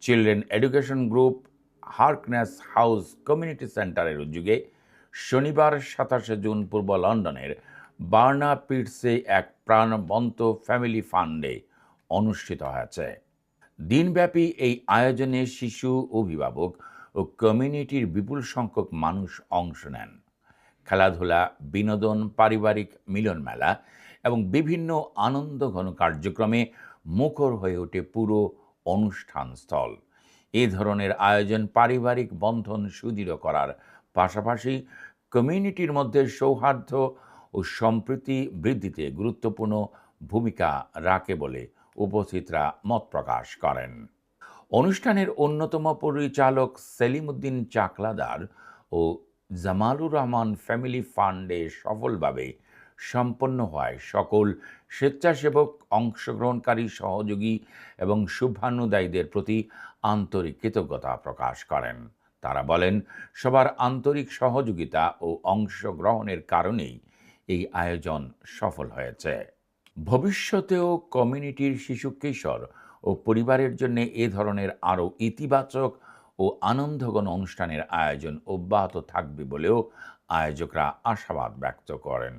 Children education group Harkness house community সেন্টারের উদ্যোগে শনিবার 27 জুন পূর্ব লন্ডনের বার্না পিটসে এক প্রাণবন্ত ফ্যামিলি ফান্ডে অনুষ্ঠিত হয়েছে। দিনব্যাপী এই আয়োজনে শিশু, অভিভাবক ও কমিউনিটির বিপুল সংখ্যক মানুষ অংশ নেন। খেলাধুলা, বিনোদন, পারিবারিক মিলন মেলা এবং বিভিন্ন আনন্দঘন কার্যক্রমে মুখর হয়ে ওঠে পুরো অনুষ্ঠান স্থল। এ ধরনের আয়োজন পারিবারিক বন্ধন সুদৃঢ় করার পাশাপাশি কমিউনিটির মধ্যে সৌহার্দ্য ও সম্প্রীতি বৃদ্ধিতে গুরুত্বপূর্ণ ভূমিকা রাখে বলে উপস্থিতরা মত প্রকাশ করেন। অনুষ্ঠানের অন্যতম পরিচালক সেলিম উদ্দিন চাকলাদার ও জামালুর রহমান ফ্যামিলি ফান্ডে সফলভাবে সম্পন্ন হওয়ায় সকল স্বেচ্ছাসেবক, অংশগ্রহণকারী, সহযোগী এবং শুভানুদায়ীদের প্রতি আন্তরিক কৃতজ্ঞতা প্রকাশ করেন। তারা বলেন, সবার আন্তরিক সহযোগিতা ও অংশগ্রহণের কারণেই এই আয়োজন সফল হয়েছে। ভবিষ্যতেও কমিউনিটির শিশু, কিশোর ও পরিবারের জন্য এ ধরনের আরও ইতিবাচক ও আনন্দঘন অনুষ্ঠানের আয়োজন অব্যাহত থাকবে বলেও আয়োজকরা আশাবাদ ব্যক্ত করেন।